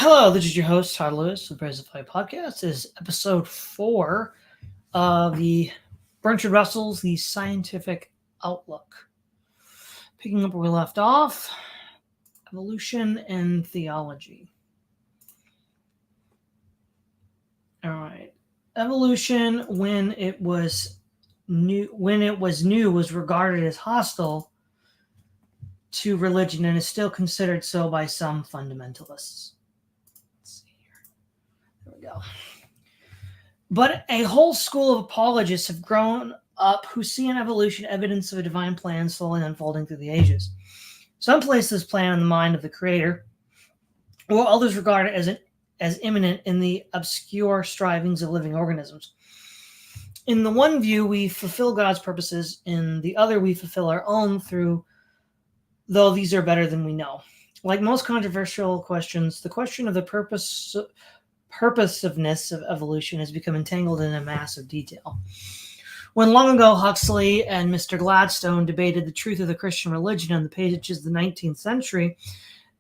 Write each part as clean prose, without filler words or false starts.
Hello, this is your host, Todd Lewis of the Praise of Play podcast. This is episode 4 of the Bertrand Russell's The Scientific Outlook. Picking up where we left off, evolution and theology. All right. Evolution, when it was new, was regarded as hostile to religion and is still considered so by some fundamentalists. Go. But a whole school of apologists have grown up who see in evolution evidence of a divine plan slowly unfolding through the ages. Some place this plan in the mind of the Creator, while others regard it as imminent in the obscure strivings of living organisms. In the one view, we fulfill God's purposes. In the other, we fulfill our own though these are better than we know. Like most controversial questions, the question of the purposiveness of evolution has become entangled in a mass of detail. When long ago Huxley and Mr. Gladstone debated the truth of the Christian religion on the pages of the 19th century,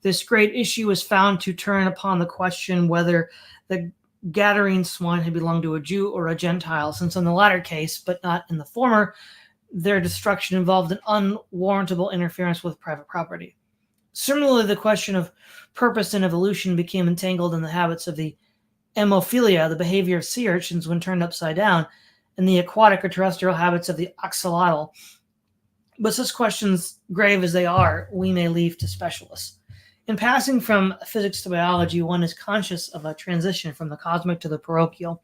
this great issue was found to turn upon the question whether the Gadarene swine had belonged to a Jew or a Gentile, since in the latter case, but not in the former, their destruction involved an unwarrantable interference with private property. Similarly, the question of purpose in evolution became entangled in the habits of the hemophilia, the behavior of sea urchins when turned upside down, and the aquatic or terrestrial habits of the axolotl. But such questions, grave as they are, we may leave to specialists. In passing from physics to biology, one is conscious of a transition from the cosmic to the parochial.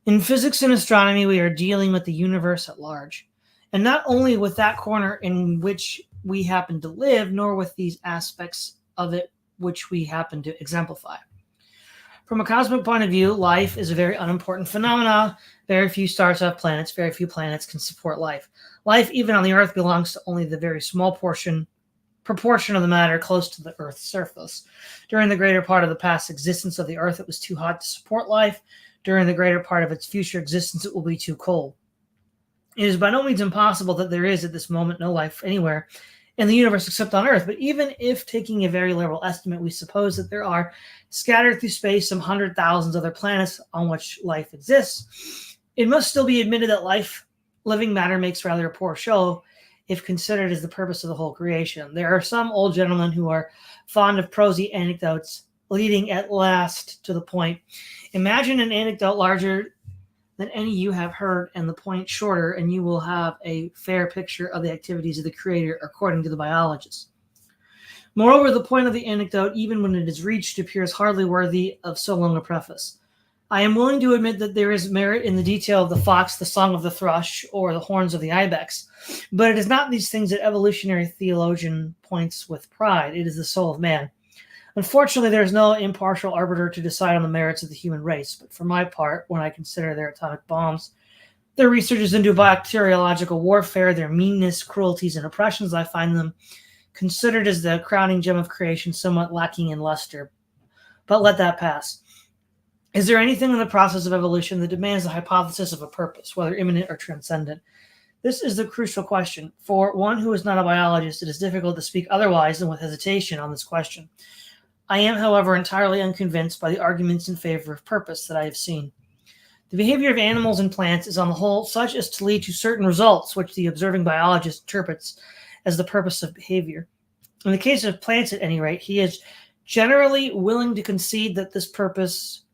In physics and astronomy, we are dealing with the universe at large, and not only with that corner in which we happen to live, nor with these aspects of it which we happen to exemplify. From a cosmic point of view, life is a very unimportant phenomenon. Very few stars have planets. Very few planets can support life. Life, even on the Earth, belongs to only the very small proportion of the matter close to the Earth's surface. During the greater part of the past existence of the Earth, it was too hot to support life. During the greater part of its future existence, it will be too cold. It is by no means impossible that there is, at this moment, no life anywhere in the universe except on Earth. But even if, taking a very liberal estimate, we suppose that there are scattered through space some 100,000 other planets on which life exists, it must still be admitted that living matter makes rather a poor show if considered as the purpose of the whole creation. There are some old gentlemen who are fond of prosy anecdotes, leading at last to the point. Imagine an anecdote larger than any you have heard, and the point shorter, and you will have a fair picture of the activities of the Creator according to the biologists. Moreover, the point of the anecdote, even when it is reached, appears hardly worthy of so long a preface. I am willing to admit that there is merit in the detail of the fox, the song of the thrush, or the horns of the ibex, but it is not these things that evolutionary theologian points with pride. It is the soul of man. Unfortunately, there is no impartial arbiter to decide on the merits of the human race, but for my part, when I consider their atomic bombs, their researches into bacteriological warfare, their meanness, cruelties, and oppressions, I find them considered as the crowning gem of creation, somewhat lacking in luster. But let that pass. Is there anything in the process of evolution that demands the hypothesis of a purpose, whether immanent or transcendent? This is the crucial question. For one who is not a biologist, it is difficult to speak otherwise than with hesitation on this question. I am, however, entirely unconvinced by the arguments in favor of purpose that I have seen. The behavior of animals and plants is on the whole such as to lead to certain results which the observing biologist interprets as the purpose of behavior. In the case of plants, at any rate, he is generally willing to concede that this purpose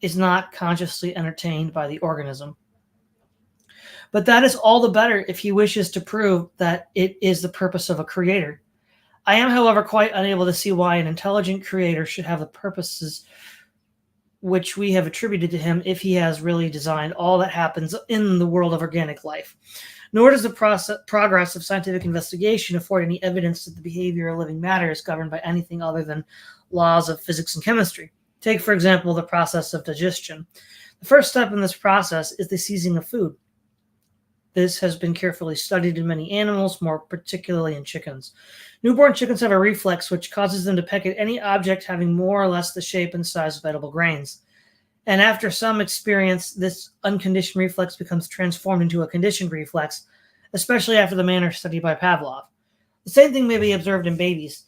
is not consciously entertained by the organism. But that is all the better if he wishes to prove that it is the purpose of a creator. I am, however, quite unable to see why an intelligent creator should have the purposes which we have attributed to him if he has really designed all that happens in the world of organic life. Nor does the progress of scientific investigation afford any evidence that the behavior of living matter is governed by anything other than laws of physics and chemistry. Take, for example, the process of digestion. The first step in this process is the seizing of food. This has been carefully studied in many animals, more particularly in chickens. Newborn chickens have a reflex which causes them to peck at any object having more or less the shape and size of edible grains. And after some experience, this unconditioned reflex becomes transformed into a conditioned reflex, especially after the manner studied by Pavlov. The same thing may be observed in babies.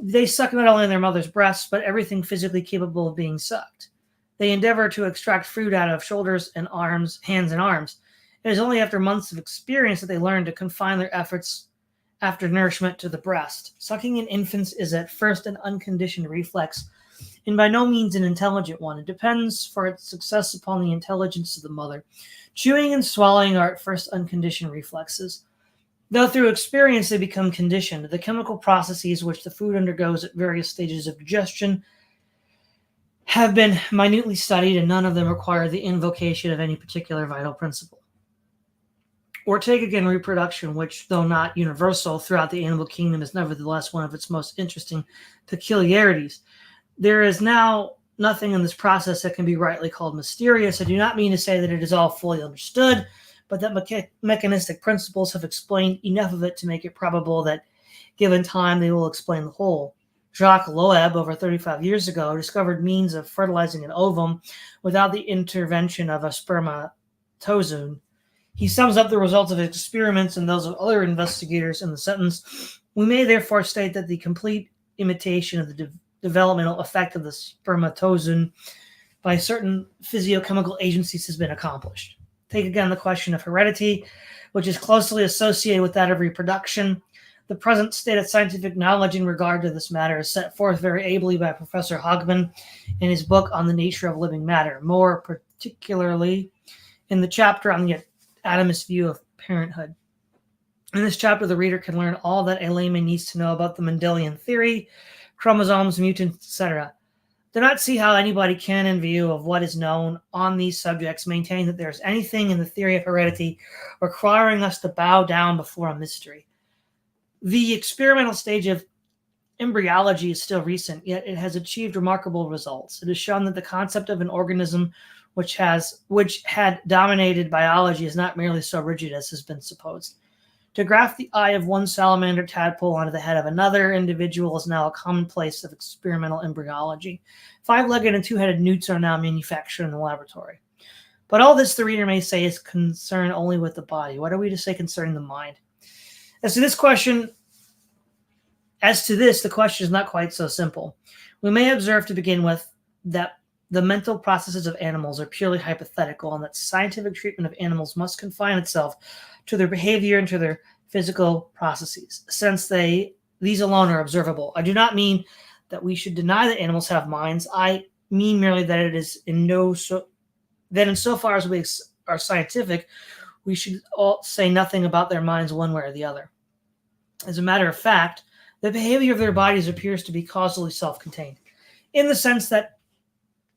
They suck not only in their mother's breasts, but everything physically capable of being sucked. They endeavor to extract food out of shoulders and arms, hands and arms. It is only after months of experience that they learn to confine their efforts after nourishment to the breast. Sucking in infants is at first an unconditioned reflex, and by no means an intelligent one. It depends for its success upon the intelligence of the mother. Chewing and swallowing are at first unconditioned reflexes. Though through experience they become conditioned, the chemical processes which the food undergoes at various stages of digestion have been minutely studied, and none of them require the invocation of any particular vital principle. Or take again reproduction, which, though not universal throughout the animal kingdom, is nevertheless one of its most interesting peculiarities. There is now nothing in this process that can be rightly called mysterious. I do not mean to say that it is all fully understood, but that mechanistic principles have explained enough of it to make it probable that, given time, they will explain the whole. Jacques Loeb, over 35 years ago, discovered means of fertilizing an ovum without the intervention of a spermatozoon. He sums up the results of his experiments and those of other investigators in the sentence, "We may therefore state that the complete imitation of the developmental effect of the spermatozoon by certain physiochemical agencies has been accomplished." Take again the question of heredity, which is closely associated with that of reproduction. The present state of scientific knowledge in regard to this matter is set forth very ably by Professor Hogman in his book on the nature of living matter, more particularly in the chapter on the atomist view of parenthood. In this chapter, the reader can learn all that a layman needs to know about the Mendelian theory, chromosomes, mutants, etc. Do not see how anybody can, in view of what is known on these subjects, maintain that there is anything in the theory of heredity requiring us to bow down before a mystery. The experimental stage of embryology is still recent, yet it has achieved remarkable results. It has shown that the concept of an organism which had dominated biology is not merely so rigid as has been supposed. To graft the eye of one salamander tadpole onto the head of another individual is now a commonplace of experimental embryology. 5-legged and 2-headed newts are now manufactured in the laboratory. But all this, the reader may say, is concerned only with the body. What are we to say concerning the mind? As to this, the question is not quite so simple. We may observe to begin with that the mental processes of animals are purely hypothetical, and that scientific treatment of animals must confine itself to their behavior and to their physical processes, since these alone are observable. I do not mean that we should deny that animals have minds. I mean merely that it is insofar as we are scientific, we should all say nothing about their minds one way or the other. As a matter of fact, the behavior of their bodies appears to be causally self-contained, in the sense that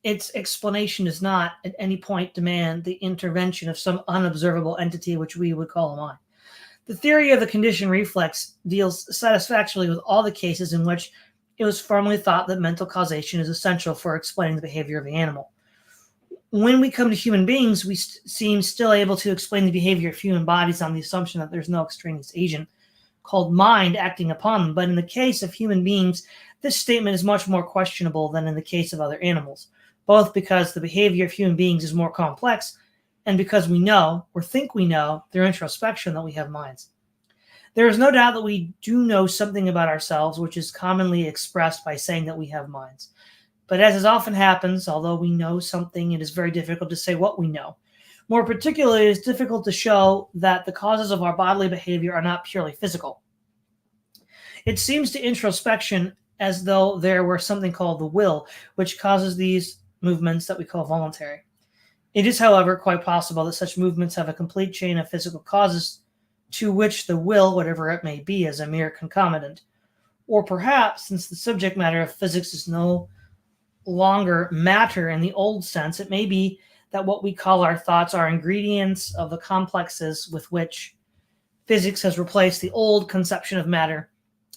its explanation does not at any point demand the intervention of some unobservable entity which we would call a mind. The theory of the conditioned reflex deals satisfactorily with all the cases in which it was formerly thought that mental causation is essential for explaining the behavior of the animal. When we come to human beings, we seem still able to explain the behavior of human bodies on the assumption that there's no extraneous agent called mind acting upon them. But in the case of human beings, this statement is much more questionable than in the case of other animals, both because the behavior of human beings is more complex and because we know, or think we know, through introspection that we have minds. There is no doubt that we do know something about ourselves, which is commonly expressed by saying that we have minds. But as often happens, although we know something, it is very difficult to say what we know. More particularly, it is difficult to show that the causes of our bodily behavior are not purely physical. It seems to introspection as though there were something called the will, which causes these movements that we call voluntary. It is, however, quite possible that such movements have a complete chain of physical causes to which the will, whatever it may be, is a mere concomitant. Or perhaps, since the subject matter of physics is no longer matter in the old sense, it may be that what we call our thoughts are ingredients of the complexes with which physics has replaced the old conception of matter.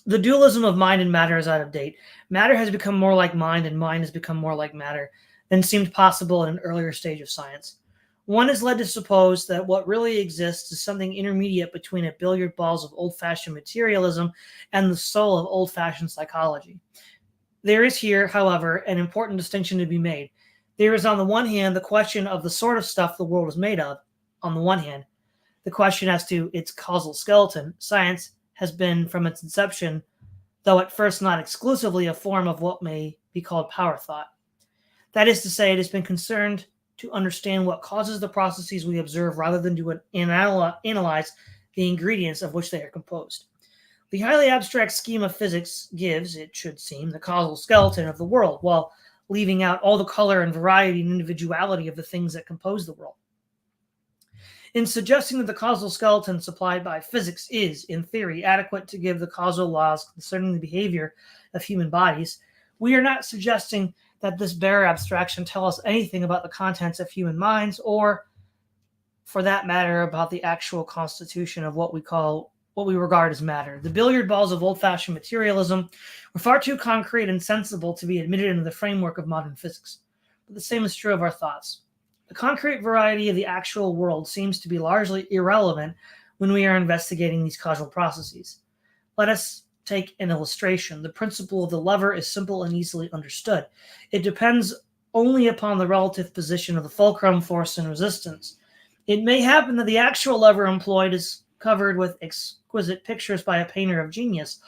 The dualism of mind and matter is out of date. Matter has become more like mind, and mind has become more like matter than seemed possible at an earlier stage of science. One is led to suppose that what really exists is something intermediate between a billiard balls of old-fashioned materialism and the soul of old-fashioned psychology. There is here, however, an important distinction to be made. There is, on the one hand, the question of the sort of stuff the world is made of, on the one hand. The question as to its causal skeleton. Science has been, from its inception, though at first not exclusively a form of what may be called power thought. That is to say, it has been concerned to understand what causes the processes we observe rather than to analyze the ingredients of which they are composed. The highly abstract scheme of physics gives, it should seem, the causal skeleton of the world, while leaving out all the color and variety and individuality of the things that compose the world. In suggesting that the causal skeleton supplied by physics is, in theory, adequate to give the causal laws concerning the behavior of human bodies, we are not suggesting that this bare abstraction tell us anything about the contents of human minds, or, for that matter, about the actual constitution of what we regard as matter. The billiard balls of old-fashioned materialism were far too concrete and sensible to be admitted into the framework of modern physics. But the same is true of our thoughts. The concrete variety of the actual world seems to be largely irrelevant when we are investigating these causal processes. Let us take an illustration. The principle of the lever is simple and easily understood. It depends only upon the relative position of the fulcrum, force, and resistance. It may happen that the actual lever employed is covered with exquisite pictures by a painter of genius,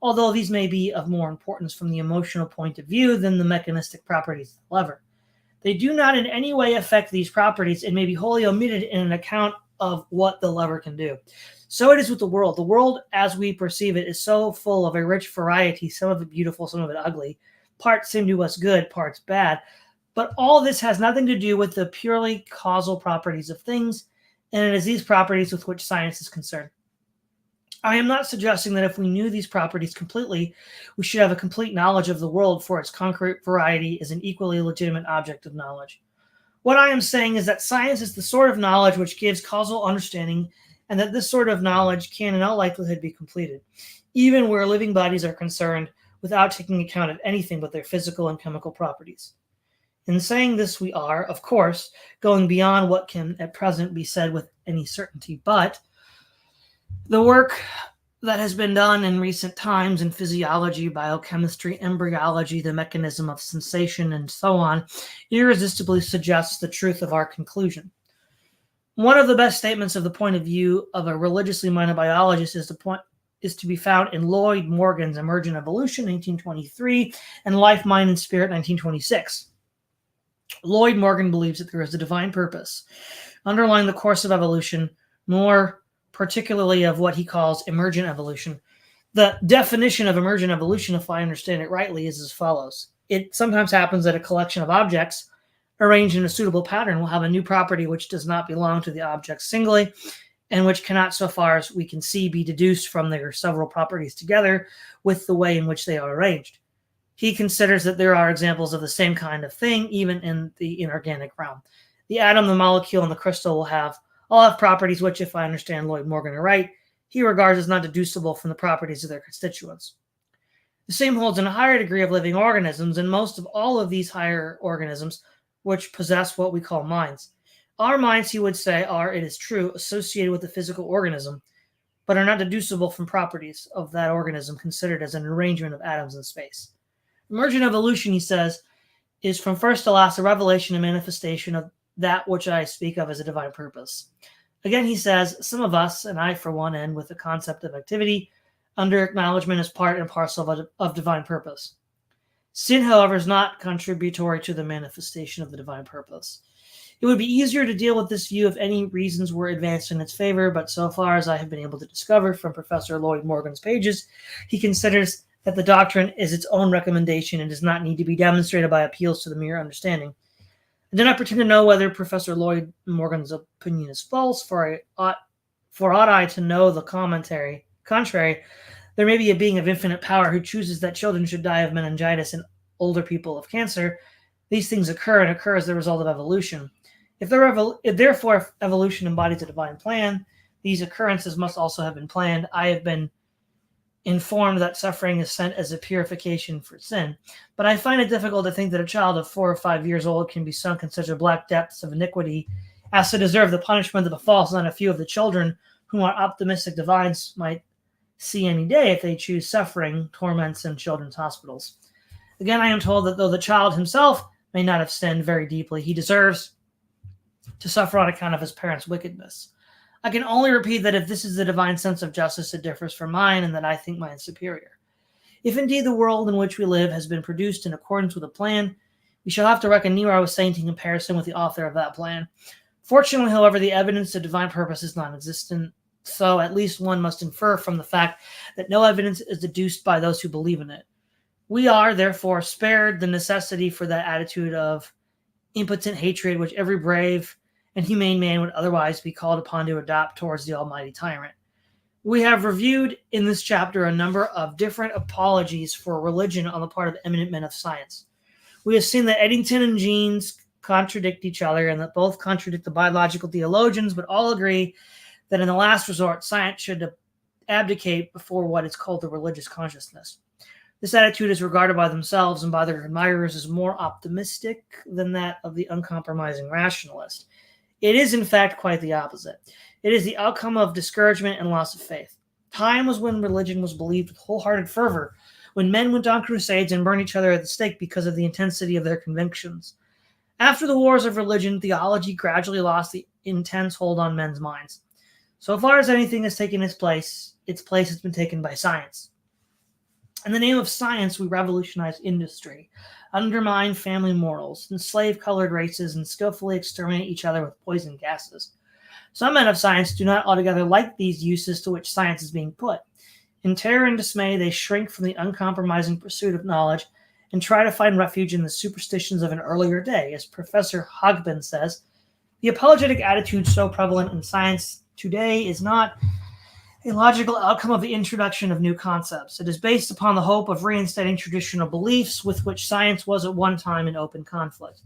although these may be of more importance from the emotional point of view than the mechanistic properties of the lever. They do not in any way affect these properties and may be wholly omitted in an account of what the lever can do. So it is with the world. The world, as we perceive it, is so full of a rich variety, some of it beautiful, some of it ugly. Parts seem to us good, parts bad. But all this has nothing to do with the purely causal properties of things, and it is these properties with which science is concerned. I am not suggesting that if we knew these properties completely, we should have a complete knowledge of the world, for its concrete variety is an equally legitimate object of knowledge. What I am saying is that science is the sort of knowledge which gives causal understanding, and that this sort of knowledge can in all likelihood be completed, even where living bodies are concerned, without taking account of anything but their physical and chemical properties. In saying this, we are, of course, going beyond what can at present be said with any certainty, but the work that has been done in recent times in physiology, biochemistry, embryology, the mechanism of sensation, and so on, irresistibly suggests the truth of our conclusion. One of the best statements of the point of view of a religiously minded biologist is to be found in Lloyd Morgan's Emergent Evolution, 1923, and Life, Mind, and Spirit, 1926. Lloyd Morgan believes that there is a divine purpose underlying the course of evolution, more particularly of what he calls emergent evolution. The definition of emergent evolution, if I understand it rightly, is as follows. It sometimes happens that a collection of objects arranged in a suitable pattern will have a new property which does not belong to the object singly, and which cannot, so far as we can see, be deduced from their several properties together with the way in which they are arranged. He considers that there are examples of the same kind of thing even in the inorganic realm. The atom, the molecule, and the crystal will all have properties which, if I understand Lloyd Morgan right, he regards as not deducible from the properties of their constituents. The same holds in a higher degree of living organisms, and most of all of these higher organisms which possess what we call minds. Our minds, he would say, are, it is true, associated with the physical organism, but are not deducible from properties of that organism considered as an arrangement of atoms in space. Emergent evolution, he says, is from first to last a revelation and manifestation of that which I speak of as a divine purpose. Again, he says, some of us, and I for one, end with the concept of activity under acknowledgement as part and parcel of divine purpose. Sin, however, is not contributory to the manifestation of the divine purpose. It would be easier to deal with this view if any reasons were advanced in its favor, but so far as I have been able to discover from Professor Lloyd Morgan's pages, he considers that the doctrine is its own recommendation and does not need to be demonstrated by appeals to the mere understanding. I do not pretend to know whether Professor Lloyd Morgan's opinion is false, for ought I to know the contrary, there may be a being of infinite power who chooses that children should die of meningitis and older people of cancer. These things occur as the result of evolution. If therefore evolution embodies a divine plan, these occurrences must also have been planned. I have been informed that suffering is sent as a purification for sin, but I find it difficult to think that a child of 4 or 5 years old can be sunk in such a black depths of iniquity as to deserve the punishment that befalls not a few of the children whom our optimistic divines might see any day if they choose suffering, torments, in children's hospitals. Again, I am told that though the child himself may not have sinned very deeply, he deserves to suffer on account of his parents' wickedness. I can only repeat that if this is the divine sense of justice, it differs from mine, and that I think mine superior. If indeed the world in which we live has been produced in accordance with a plan, we shall have to reckon Nero as saint in comparison with the author of that plan. Fortunately, however, the evidence of divine purpose is non-existent, so at least one must infer from the fact that no evidence is deduced by those who believe in it. We are, therefore, spared the necessity for that attitude of impotent hatred which every brave and humane man would otherwise be called upon to adopt towards the almighty tyrant. We have reviewed in this chapter a number of different apologies for religion on the part of eminent men of science. We have seen that Eddington and Jeans contradict each other and that both contradict the biological theologians, but all agree that in the last resort, science should abdicate before what is called the religious consciousness. This attitude is regarded by themselves and by their admirers as more optimistic than that of the uncompromising rationalist. It is, in fact, quite the opposite. It is the outcome of discouragement and loss of faith. Time was when religion was believed with wholehearted fervor, when men went on crusades and burned each other at the stake because of the intensity of their convictions. After the wars of religion, theology gradually lost the intense hold on men's minds. So far as anything has taken its place has been taken by science. In the name of science, we revolutionize industry, undermine family morals, enslave colored races, and skillfully exterminate each other with poison gases. Some men of science do not altogether like these uses to which science is being put. In terror and dismay, they shrink from the uncompromising pursuit of knowledge and try to find refuge in the superstitions of an earlier day. As Professor Hogben says, the apologetic attitude so prevalent in science today is not a logical outcome of the introduction of new concepts. It is based upon the hope of reinstating traditional beliefs with which science was at one time in open conflict.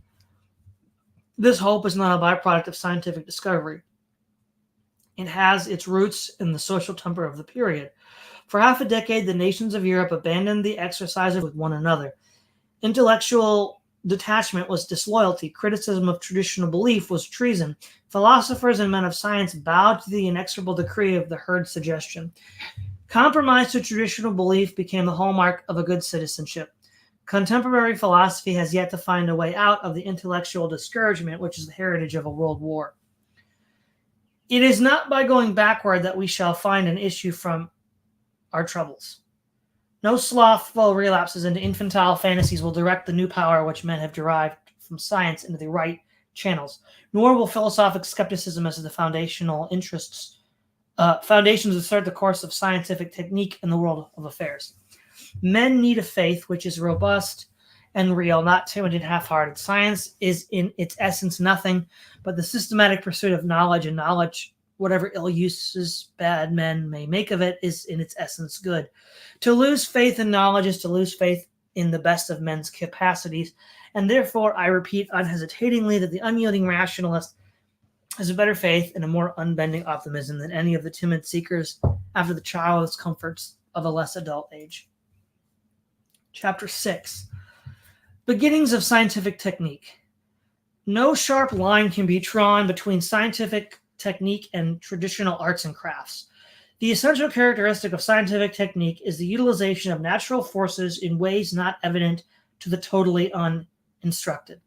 This hope is not a byproduct of scientific discovery. It has its roots in the social temper of the period. For half a decade, the nations of Europe abandoned the exercise with one another. Intellectual detachment was disloyalty. Criticism of traditional belief was treason. Philosophers and men of science bowed to the inexorable decree of the herd suggestion. Compromise to traditional belief became the hallmark of a good citizenship. Contemporary philosophy has yet to find a way out of the intellectual discouragement, which is the heritage of a world war. It is not by going backward that we shall find an issue from our troubles. No slothful relapses into infantile fantasies will direct the new power which men have derived from science into the right channels, nor will philosophic skepticism as to the foundations assert the course of scientific technique in the world of affairs. Men need a faith which is robust and real, not timid and half-hearted. Science is in its essence nothing but the systematic pursuit of knowledge, and knowledge, whatever ill uses bad men may make of it, is in its essence good. To lose faith in knowledge is to lose faith in the best of men's capacities, and therefore I repeat unhesitatingly that the unyielding rationalist has a better faith and a more unbending optimism than any of the timid seekers after the childless comforts of a less adult age. Chapter 6. Beginnings of scientific technique. No sharp line can be drawn between scientific technique and traditional arts and crafts. The essential characteristic of scientific technique is the utilization of natural forces in ways not evident to the totally uninstructed.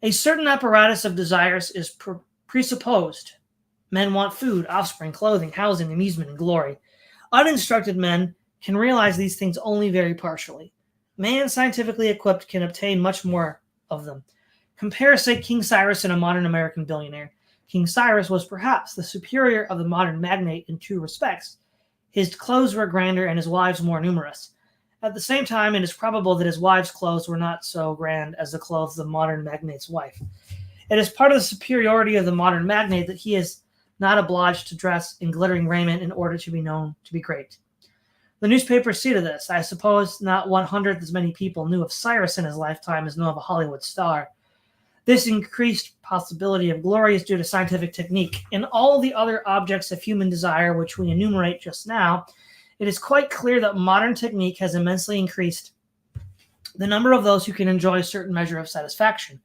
A certain apparatus of desires is presupposed. Men want food, offspring, clothing, housing, amusement, and glory. Uninstructed men can realize these things only very partially. Man, scientifically equipped, can obtain much more of them. Compare, say, King Cyrus and a modern American billionaire. King Cyrus was perhaps the superior of the modern magnate in two respects. His clothes were grander and his wives more numerous. At the same time, it is probable that his wife's clothes were not so grand as the clothes of the modern magnate's wife. It is part of the superiority of the modern magnate that he is not obliged to dress in glittering raiment in order to be known to be great. The newspapers see to this. I suppose not 1/100th as many people knew of Cyrus in his lifetime as know of a Hollywood star. This increased possibility of glory is due to scientific technique. In all the other objects of human desire which we enumerate just now, it is quite clear that modern technique has immensely increased the number of those who can enjoy a certain measure of satisfaction.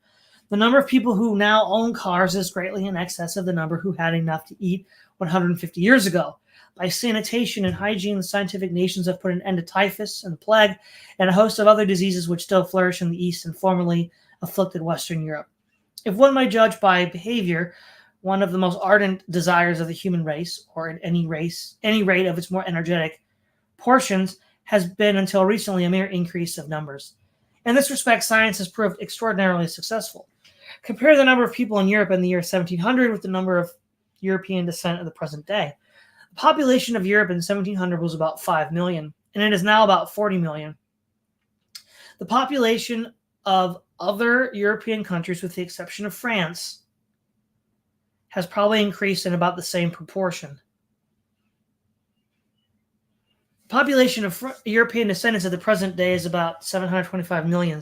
The number of people who now own cars is greatly in excess of the number who had enough to eat 150 years ago. By sanitation and hygiene, the scientific nations have put an end to typhus and plague and a host of other diseases which still flourish in the East and formerly afflicted Western Europe. If one may judge by behavior, one of the most ardent desires of the human race, or at any rate of its more energetic portions, has been until recently a mere increase of numbers. In this respect, science has proved extraordinarily successful. Compare the number of people in Europe in the year 1700 with the number of European descent of the present day. The population of Europe in 1700 was about 5 million, and it is now about 40 million. The population of other European countries, with the exception of France, has probably increased in about the same proportion. The population of European descendants of the present day is about 725 million.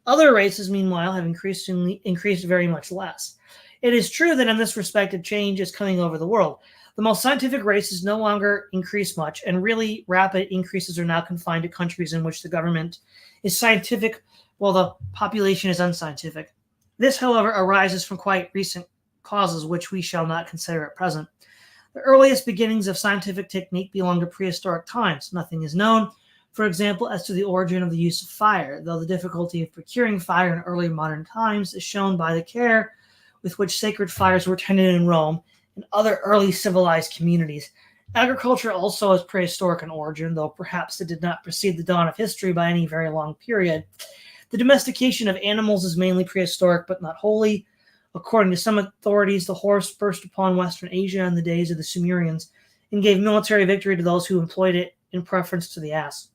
Other races, meanwhile, have increased very much less. It is true that in this respect, a change is coming over the world. The most scientific races no longer increase much, and really rapid increases are now confined to countries in which the government is scientific while the population is unscientific. This, however, arises from quite recent causes which we shall not consider at present. The earliest beginnings of scientific technique belong to prehistoric times. Nothing is known, for example, as to the origin of the use of fire, though the difficulty of procuring fire in early modern times is shown by the care with which sacred fires were tended in Rome and other early civilized communities. Agriculture also is prehistoric in origin, though perhaps it did not precede the dawn of history by any very long period. The domestication of animals is mainly prehistoric, but not wholly. According to some authorities, the horse burst upon Western Asia in the days of the Sumerians and gave military victory to those who employed it in preference to the ass.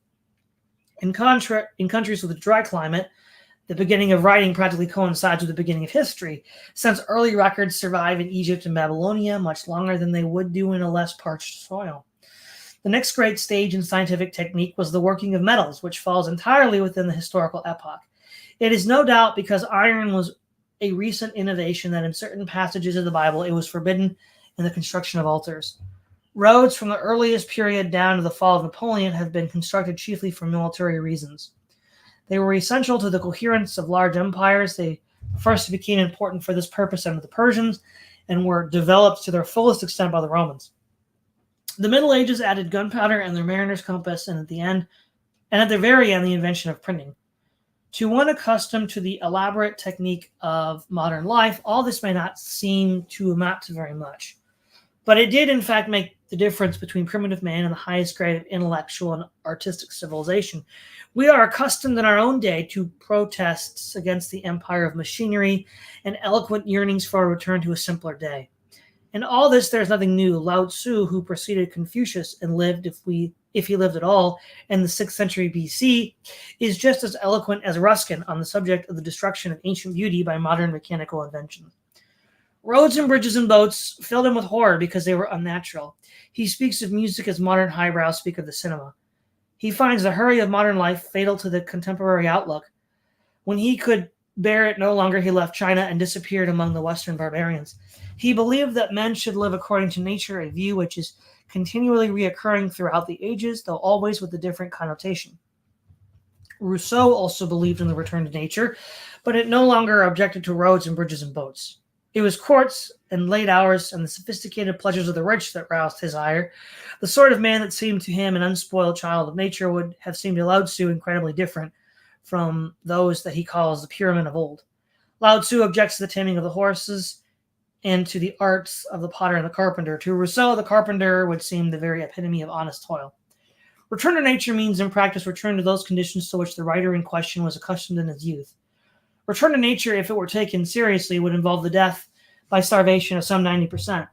In countries with a dry climate, the beginning of writing practically coincides with the beginning of history, since early records survive in Egypt and Babylonia much longer than they would do in a less parched soil. The next great stage in scientific technique was the working of metals, which falls entirely within the historical epoch. It is no doubt because iron was a recent innovation that in certain passages of the Bible it was forbidden in the construction of altars. Roads from the earliest period down to the fall of Napoleon have been constructed chiefly for military reasons. They were essential to the coherence of large empires. They first became important for this purpose under the Persians and were developed to their fullest extent by the Romans. The Middle Ages added gunpowder and their mariner's compass, and at the very end, the invention of printing. To one accustomed to the elaborate technique of modern life, all this may not seem to amount to very much. But it did, in fact, make the difference between primitive man and the highest grade of intellectual and artistic civilization. We are accustomed in our own day to protests against the empire of machinery and eloquent yearnings for a return to a simpler day. In all this, there is nothing new. Lao Tzu, who preceded Confucius and lived, if he lived at all, in the 6th century BC, is just as eloquent as Ruskin on the subject of the destruction of ancient beauty by modern mechanical invention. Roads and bridges and boats filled him with horror because they were unnatural. He speaks of music as modern highbrows speak of the cinema. He finds the hurry of modern life fatal to the contemporary outlook. When he could bear it no longer, he left China and disappeared among the Western barbarians. He believed that men should live according to nature, a view which is continually reoccurring throughout the ages, though always with a different connotation. Rousseau also believed in the return to nature, but it no longer objected to roads and bridges and boats. It was courts and late hours and the sophisticated pleasures of the rich that roused his ire. The sort of man that seemed to him an unspoiled child of nature would have seemed to Lao Tzu incredibly different from those that he calls the pure men of old. Lao Tzu objects to the taming of the horses and to the arts of the potter and the carpenter. To Rousseau, the carpenter would seem the very epitome of honest toil. Return to nature means in practice return to those conditions to which the writer in question was accustomed in his youth. Return to nature, if it were taken seriously, would involve the death by starvation of some 90%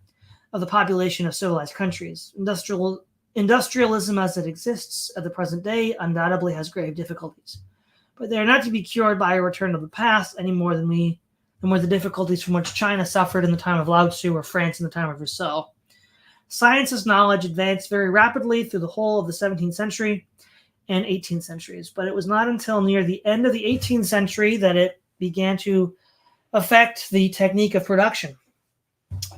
of the population of civilized countries. Industrialism as it exists at the present day undoubtedly has grave difficulties, but they are not to be cured by a return to the past any more than were the difficulties from which China suffered in the time of Lao Tzu or France in the time of Rousseau. Science as knowledge advanced very rapidly through the whole of the 17th century and 18th centuries, but it was not until near the end of the 18th century that it began to affect the technique of production.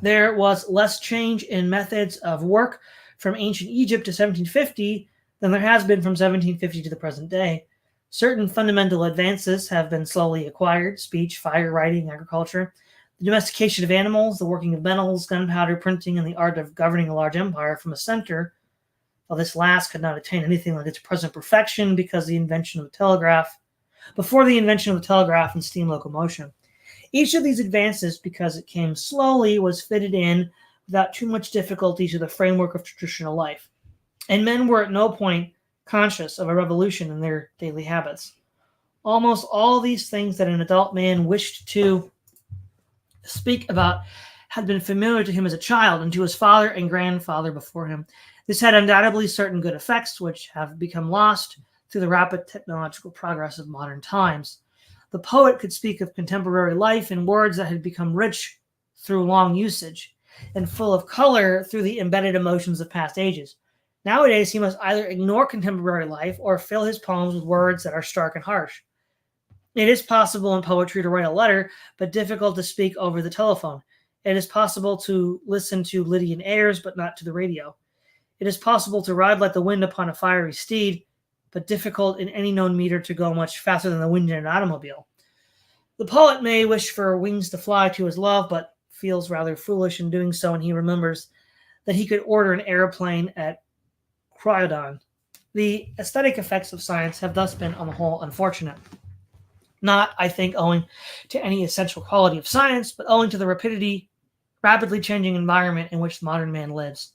There was less change in methods of work from ancient Egypt to 1750 than there has been from 1750 to the present day. Certain fundamental advances have been slowly acquired: speech, fire, writing, agriculture, the domestication of animals, the working of metals, gunpowder, printing, and the art of governing a large empire from a center. While this last could not attain anything like its present perfection before the invention of the telegraph and steam locomotion. Each of these advances, because it came slowly, was fitted in without too much difficulty to the framework of traditional life. And men were at no point conscious of a revolution in their daily habits. Almost all these things that an adult man wished to speak about had been familiar to him as a child and to his father and grandfather before him. This had undoubtedly certain good effects, which have become lost through the rapid technological progress of modern times. The poet could speak of contemporary life in words that had become rich through long usage and full of color through the embedded emotions of past ages. Nowadays, he must either ignore contemporary life or fill his poems with words that are stark and harsh. It is possible in poetry to write a letter, but difficult to speak over the telephone. It is possible to listen to Lydian airs, but not to the radio. It is possible to ride like the wind upon a fiery steed, but difficult in any known meter to go much faster than the wind in an automobile. The poet may wish for wings to fly to his love, but feels rather foolish in doing so, and he remembers that he could order an airplane at Croydon. The aesthetic effects of science have thus been, on the whole, unfortunate. Not, I think, owing to any essential quality of science, but owing to the rapidly changing environment in which the modern man lives.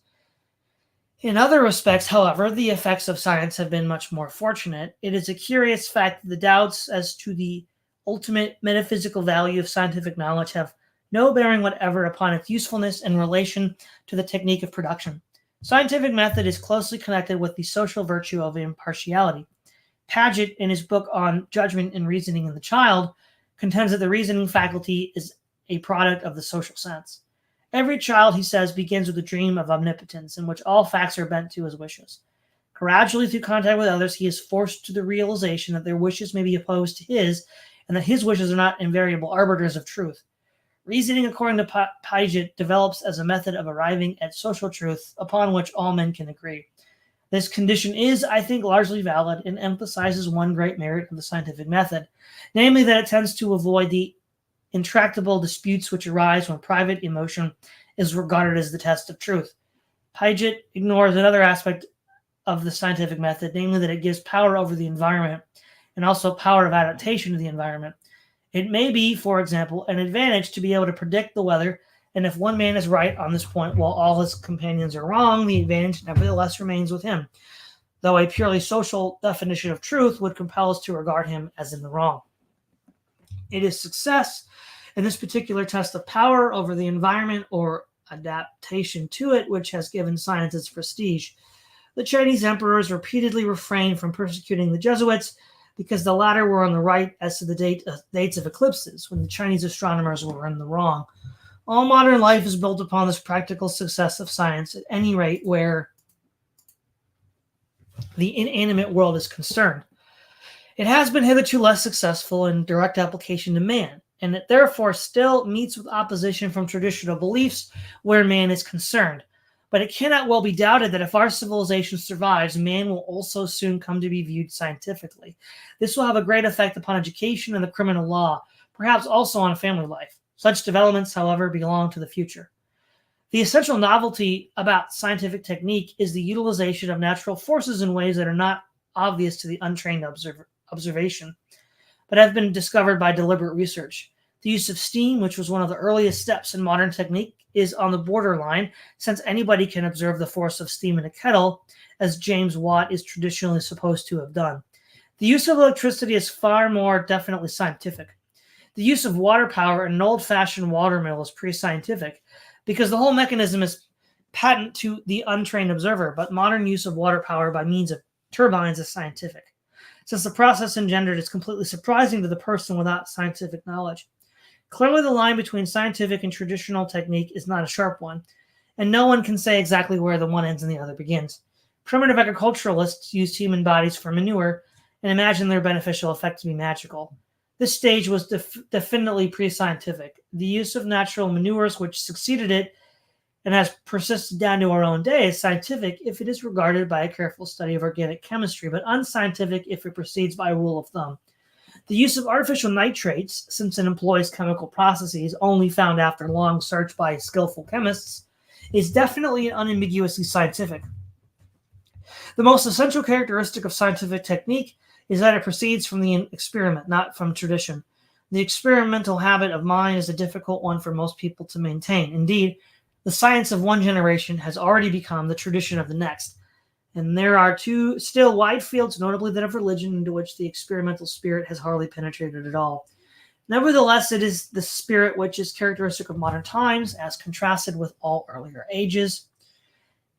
In other respects, however, the effects of science have been much more fortunate. It is a curious fact that the doubts as to the ultimate metaphysical value of scientific knowledge have no bearing whatever upon its usefulness in relation to the technique of production. Scientific method is closely connected with the social virtue of impartiality. Paget, in his book on Judgment and Reasoning in the Child, contends that the reasoning faculty is a product of the social sense. Every child, he says, begins with a dream of omnipotence in which all facts are bent to his wishes. Gradually, through contact with others, he is forced to the realization that their wishes may be opposed to his and that his wishes are not invariable arbiters of truth. Reasoning, according to Paget, develops as a method of arriving at social truth upon which all men can agree. This condition is, I think, largely valid and emphasizes one great merit of the scientific method, namely that it tends to avoid the intractable disputes which arise when private emotion is regarded as the test of truth. Paget ignores another aspect of the scientific method, namely that it gives power over the environment and also power of adaptation to the environment. It may be, for example, an advantage to be able to predict the weather, and if one man is right on this point while all his companions are wrong, the advantage nevertheless remains with him, though a purely social definition of truth would compel us to regard him as in the wrong. It is success in this particular test of power over the environment or adaptation to it which has given science its prestige. The Chinese emperors repeatedly refrained from persecuting the Jesuits because the latter were on the right as to the dates of eclipses, when the Chinese astronomers were in the wrong. All modern life is built upon this practical success of science, at any rate where the inanimate world is concerned. It has been hitherto less successful in direct application to man, and it therefore still meets with opposition from traditional beliefs where man is concerned. But it cannot well be doubted that if our civilization survives, man will also soon come to be viewed scientifically. This will have a great effect upon education and the criminal law, perhaps also on family life. Such developments, however, belong to the future. The essential novelty about scientific technique is the utilization of natural forces in ways that are not obvious to the untrained observation, but have been discovered by deliberate research. The use of steam, which was one of the earliest steps in modern technique, is on the borderline, since anybody can observe the force of steam in a kettle, as James Watt is traditionally supposed to have done. The use of electricity is far more definitely scientific. The use of water power in an old-fashioned water mill is pre-scientific, because the whole mechanism is patent to the untrained observer, but modern use of water power by means of turbines is scientific, since the process engendered is completely surprising to the person without scientific knowledge. Clearly, the line between scientific and traditional technique is not a sharp one, and no one can say exactly where the one ends and the other begins. Primitive agriculturalists used human bodies for manure and imagined their beneficial effect to be magical. This stage was definitely pre-scientific. The use of natural manures, which succeeded it and has persisted down to our own day, is scientific if it is regarded by a careful study of organic chemistry, but unscientific if it proceeds by a rule of thumb. The use of artificial nitrates, since it employs chemical processes only found after long search by skillful chemists, is definitely and unambiguously scientific. The most essential characteristic of scientific technique is that it proceeds from the experiment, not from tradition. The experimental habit of mind is a difficult one for most people to maintain. Indeed, the science of one generation has already become the tradition of the next, And there are two still wide fields, notably that of religion, into which the experimental spirit has hardly penetrated at all. Nevertheless, it is the spirit which is characteristic of modern times, as contrasted with all earlier ages.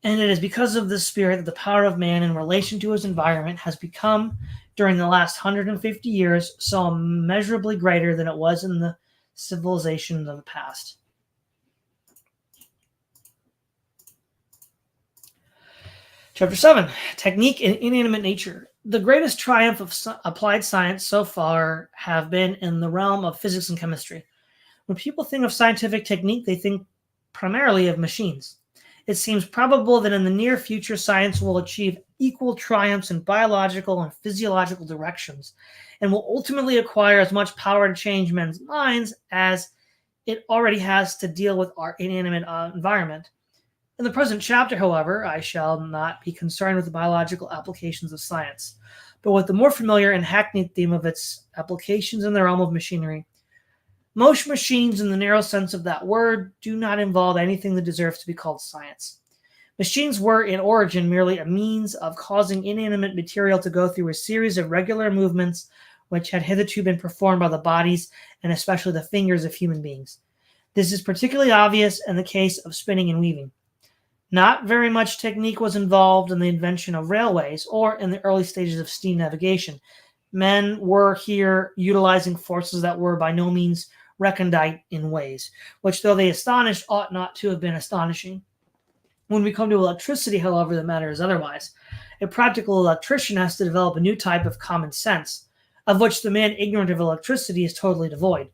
And it is because of this spirit that the power of man in relation to his environment has become, during the last 150 years, so immeasurably greater than it was in the civilizations of the past. Chapter 7, Technique in Inanimate Nature. The greatest triumph of applied science so far have been in the realm of physics and chemistry. When people think of scientific technique, they think primarily of machines. It seems probable that in the near future, science will achieve equal triumphs in biological and physiological directions, and will ultimately acquire as much power to change men's minds as it already has to deal with our inanimate environment. In the present chapter, however, I shall not be concerned with the biological applications of science, but with the more familiar and hackneyed theme of its applications in the realm of machinery. Most machines, in the narrow sense of that word, do not involve anything that deserves to be called science. Machines were, in origin, merely a means of causing inanimate material to go through a series of regular movements which had hitherto been performed by the bodies and especially the fingers of human beings. This is particularly obvious in the case of spinning and weaving. Not very much technique was involved in the invention of railways or in the early stages of steam navigation. Men were here utilizing forces that were by no means recondite in ways, which, though they astonished, ought not to have been astonishing. When we come to electricity, however, the matter is otherwise. A practical electrician has to develop a new type of common sense, of which the man ignorant of electricity is totally devoid.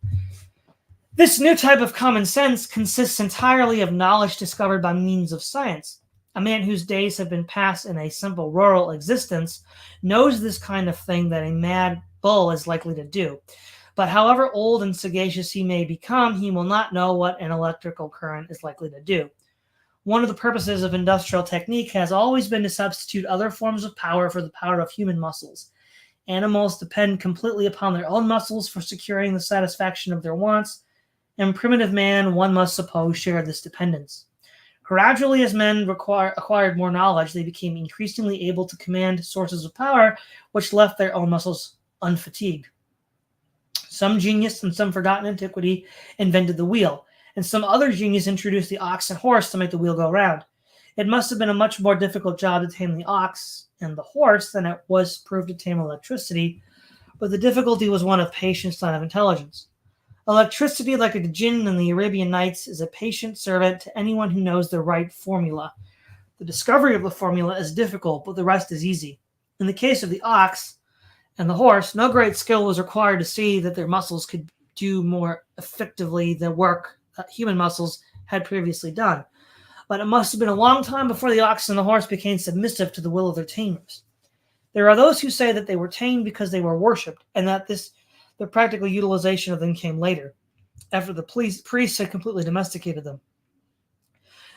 This new type of common sense consists entirely of knowledge discovered by means of science. A man whose days have been passed in a simple rural existence knows this kind of thing that a mad bull is likely to do. But however old and sagacious he may become, he will not know what an electrical current is likely to do. One of the purposes of industrial technique has always been to substitute other forms of power for the power of human muscles. Animals depend completely upon their own muscles for securing the satisfaction of their wants, and primitive man, one must suppose, shared this dependence. Gradually, as men acquired more knowledge, they became increasingly able to command sources of power which left their own muscles unfatigued. Some genius in some forgotten antiquity invented the wheel, and some other genius introduced the ox and horse to make the wheel go round. It must have been a much more difficult job to tame the ox and the horse than it was proved to tame electricity, but the difficulty was one of patience, not of intelligence. Electricity, like a jinn in the Arabian Nights, is a patient servant to anyone who knows the right formula. The discovery of the formula is difficult, but the rest is easy. In the case of the ox and the horse, no great skill was required to see that their muscles could do more effectively the work that human muscles had previously done. But it must have been a long time before the ox and the horse became submissive to the will of their tamers. There are those who say that they were tamed because they were worshipped, and that the practical utilization of them came later, after the priests had completely domesticated them.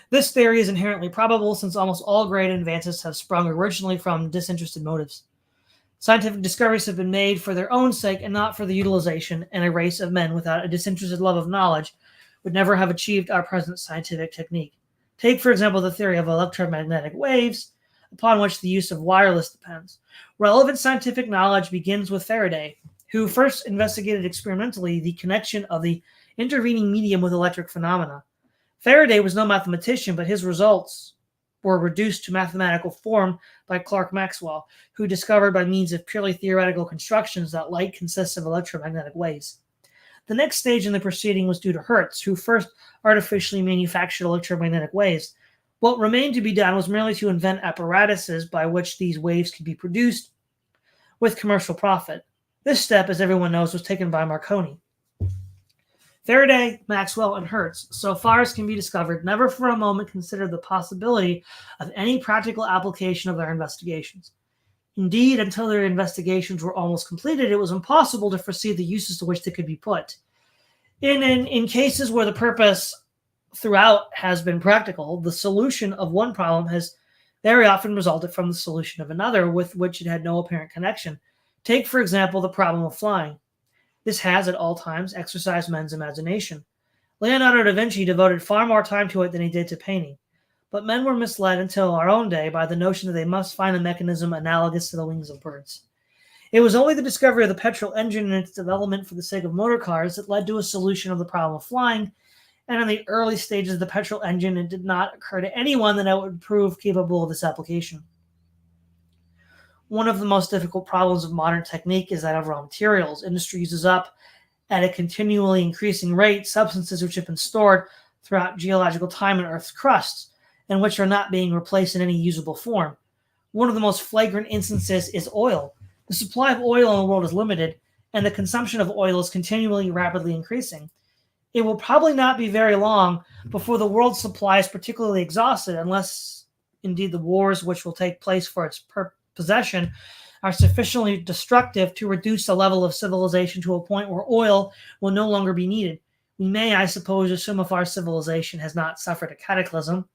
This theory is inherently probable, since almost all great advances have sprung originally from disinterested motives. Scientific discoveries have been made for their own sake and not for the utilization, and a race of men without a disinterested love of knowledge would never have achieved our present scientific technique. Take, for example, the theory of electromagnetic waves, upon which the use of wireless depends. Relevant scientific knowledge begins with Faraday, who first investigated experimentally the connection of the intervening medium with electric phenomena. Faraday was no mathematician, but his results were reduced to mathematical form by Clerk Maxwell, who discovered by means of purely theoretical constructions that light consists of electromagnetic waves. The next stage in the proceeding was due to Hertz, who first artificially manufactured electromagnetic waves. What remained to be done was merely to invent apparatuses by which these waves could be produced with commercial profit. This step, as everyone knows, was taken by Marconi. Faraday, Maxwell, and Hertz, so far as can be discovered, never for a moment considered the possibility of any practical application of their investigations. Indeed, until their investigations were almost completed, it was impossible to foresee the uses to which they could be put. In cases where the purpose throughout has been practical, the solution of one problem has very often resulted from the solution of another with which it had no apparent connection. Take, for example, the problem of flying. This has, at all times, exercised men's imagination. Leonardo da Vinci devoted far more time to it than he did to painting. but men were misled until our own day by the notion that they must find a mechanism analogous to the wings of birds. It was only the discovery of the petrol engine and its development for the sake of motor cars that led to a solution of the problem of flying, and in the early stages of the petrol engine, it did not occur to anyone that it would prove capable of this application. One of the most difficult problems of modern technique is that of raw materials. Industry uses up, at a continually increasing rate, substances which have been stored throughout geological time in Earth's crust, and which are not being replaced in any usable form. One of the most flagrant instances is oil. The supply of oil in the world is limited, and the consumption of oil is continually rapidly increasing. It will probably not be very long before the world's supply is particularly exhausted, unless indeed the wars which will take place for its possession are sufficiently destructive to reduce the level of civilization to a point where oil will no longer be needed. We may, I suppose, assume if our civilization has not suffered a cataclysm,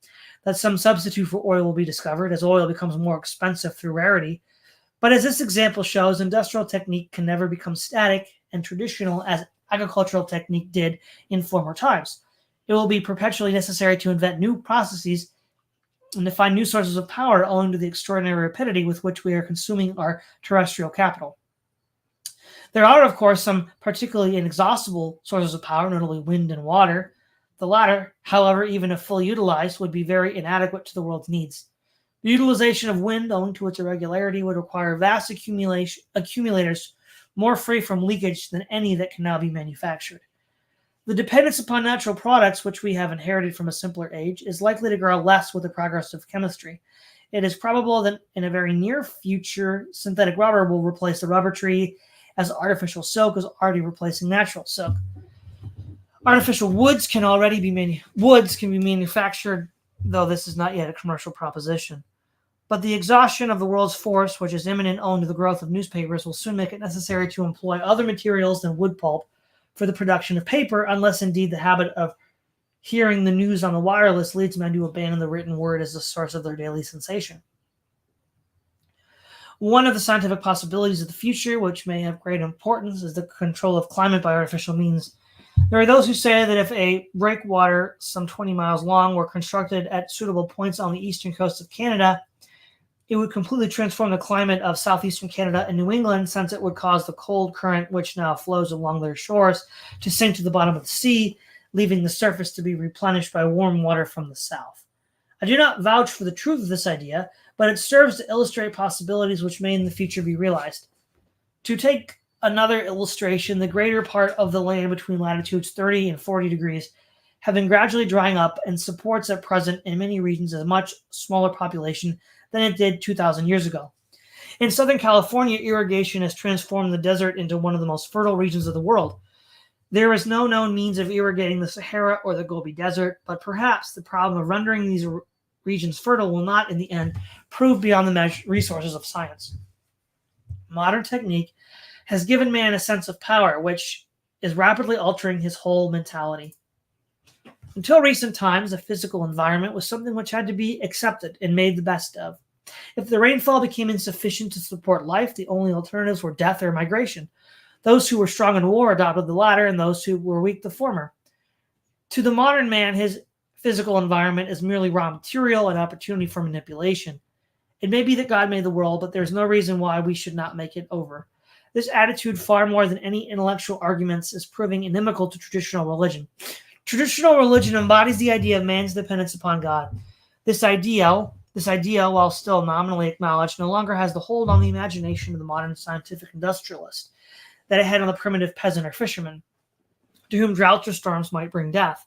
that some substitute for oil will be discovered as oil becomes more expensive through rarity. But as this example shows, industrial technique can never become static and traditional as agricultural technique did in former times. It will be perpetually necessary to invent new processes and to find new sources of power owing to the extraordinary rapidity with which we are consuming our terrestrial capital. There are, of course, some particularly inexhaustible sources of power, notably wind and water. The latter, however, even if fully utilized, would be very inadequate to the world's needs. The utilization of wind, owing to its irregularity, would require vast accumulators more free from leakage than any that can now be manufactured. The dependence upon natural products, which we have inherited from a simpler age, is likely to grow less with the progress of chemistry. It is probable that in a very near future, synthetic rubber will replace the rubber tree, as artificial silk is already replacing natural silk. Artificial woods can be manufactured, though this is not yet a commercial proposition. But the exhaustion of the world's forest, which is imminent owing to the growth of newspapers, will soon make it necessary to employ other materials than wood pulp for the production of paper, unless indeed the habit of hearing the news on the wireless leads men to abandon the written word as the source of their daily sensation. One of the scientific possibilities of the future, which may have great importance, is the control of climate by artificial means. There are those who say that if a breakwater some 20 miles long were constructed at suitable points on the eastern coast of Canada, it would completely transform the climate of southeastern Canada and New England, since it would cause the cold current which now flows along their shores to sink to the bottom of the sea, leaving the surface to be replenished by warm water from the south. I do not vouch for the truth of this idea, but it serves to illustrate possibilities which may in the future be realized. To take another illustration, the greater part of the land between latitudes 30 and 40 degrees have been gradually drying up and supports at present in many regions a much smaller population than it did 2,000 years ago. In Southern California, irrigation has transformed the desert into one of the most fertile regions of the world. There is no known means of irrigating the Sahara or the Gobi Desert, but perhaps the problem of rendering these regions fertile will not, in the end, prove beyond the resources of science. Modern technique has given man a sense of power, which is rapidly altering his whole mentality. Until recent times, the physical environment was something which had to be accepted and made the best of. If the rainfall became insufficient to support life, the only alternatives were death or migration. Those who were strong in war adopted the latter, and those who were weak the former. To the modern man, his physical environment is merely raw material and opportunity for manipulation. It may be that God made the world, but there's no reason why we should not make it over. This attitude, far more than any intellectual arguments, is proving inimical to traditional religion. Traditional religion embodies the idea of man's dependence upon God. This ideal, while still nominally acknowledged, no longer has the hold on the imagination of the modern scientific industrialist that it had on the primitive peasant or fisherman, to whom droughts or storms might bring death.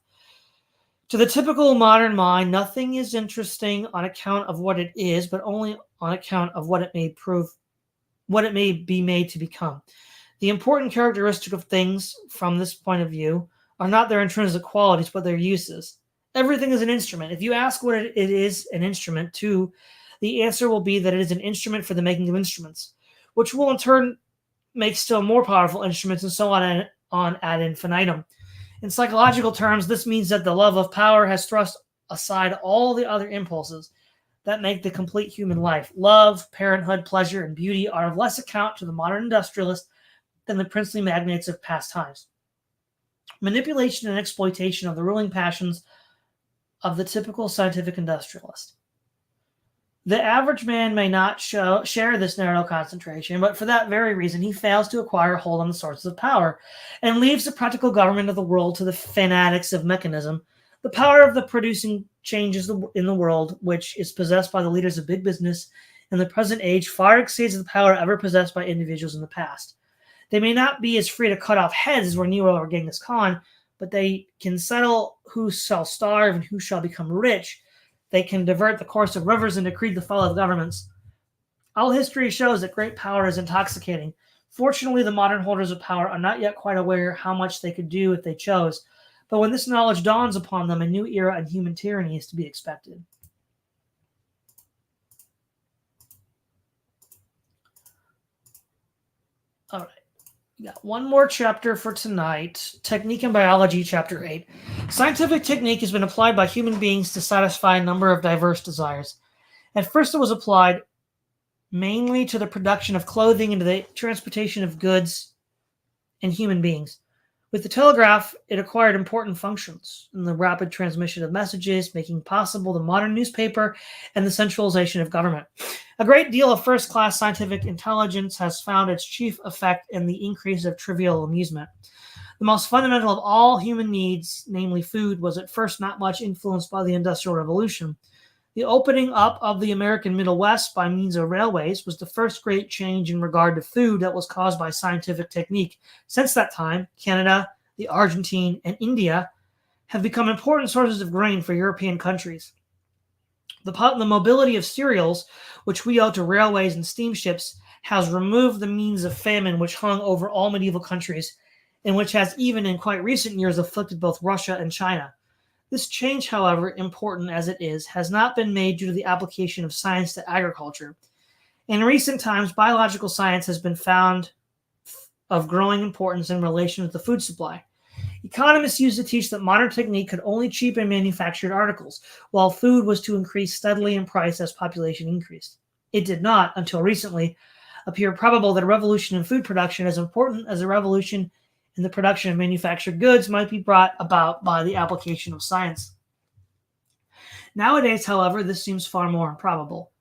To the typical modern mind, nothing is interesting on account of what it is, but only on account of what it may be made to become. The important characteristic of things from this point of view are not their intrinsic qualities, but their uses. Everything is an instrument. If you ask what it is an instrument to, the answer will be that it is an instrument for the making of instruments, which will in turn make still more powerful instruments, and so on ad infinitum. In psychological terms, this means that the love of power has thrust aside all the other impulses that make the complete human life. Love, parenthood, pleasure, and beauty are of less account to the modern industrialist than the princely magnates of past times. Manipulation and exploitation of the ruling passions of the typical scientific industrialist. The average man may not share this narrow concentration, but for that very reason, he fails to acquire a hold on the sources of power and leaves the practical government of the world to the fanatics of mechanism. The power of the producing changes in the world, which is possessed by the leaders of big business in the present age, far exceeds the power ever possessed by individuals in the past. They may not be as free to cut off heads as were Nero or Genghis Khan, but they can settle who shall starve and who shall become rich. They can divert the course of rivers and decree the fall of governments. All history shows that great power is intoxicating. Fortunately, the modern holders of power are not yet quite aware how much they could do if they chose. But when this knowledge dawns upon them, a new era in human tyranny is to be expected. All right. We got one more chapter for tonight. Technique in Biology, Chapter 8. Scientific technique has been applied by human beings to satisfy a number of diverse desires. At first, it was applied mainly to the production of clothing and to the transportation of goods and human beings. With the telegraph, it acquired important functions in the rapid transmission of messages, making possible the modern newspaper and the centralization of government. A great deal of first-class scientific intelligence has found its chief effect in the increase of trivial amusement. The most fundamental of all human needs, namely food, was at first not much influenced by the Industrial Revolution. The opening up of the American Middle West by means of railways was the first great change in regard to food that was caused by scientific technique. Since that time, Canada, the Argentine, and India have become important sources of grain for European countries. The mobility of cereals, which we owe to railways and steamships, has removed the means of famine which hung over all medieval countries, and which has even in quite recent years afflicted both Russia and China. This change, however, important as it is, has not been made due to the application of science to agriculture. In recent times, biological science has been found of growing importance in relation with the food supply. Economists used to teach that modern technique could only cheapen manufactured articles, while food was to increase steadily in price as population increased. It did not, until recently, appear probable that a revolution in food production, as important as a revolution in the production of manufactured goods, might be brought about by the application of science. Nowadays, however, this seems far more improbable.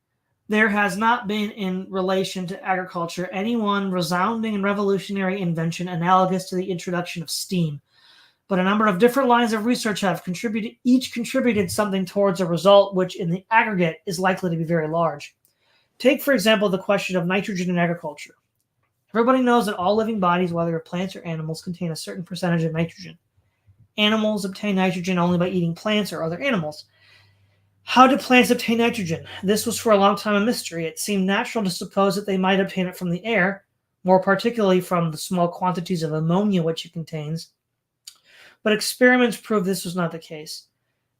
There has not been in relation to agriculture any one resounding and revolutionary invention analogous to the introduction of steam, but a number of different lines of research have contributed something towards a result which in the aggregate is likely to be very large. Take, for example, the question of nitrogen in agriculture. Everybody knows that all living bodies, whether plants or animals, contain a certain percentage of nitrogen. Animals obtain nitrogen only by eating plants or other animals. How do plants obtain nitrogen? This was for a long time a mystery. It seemed natural to suppose that they might obtain it from the air, more particularly from the small quantities of ammonia which it contains. But experiments proved this was not the case.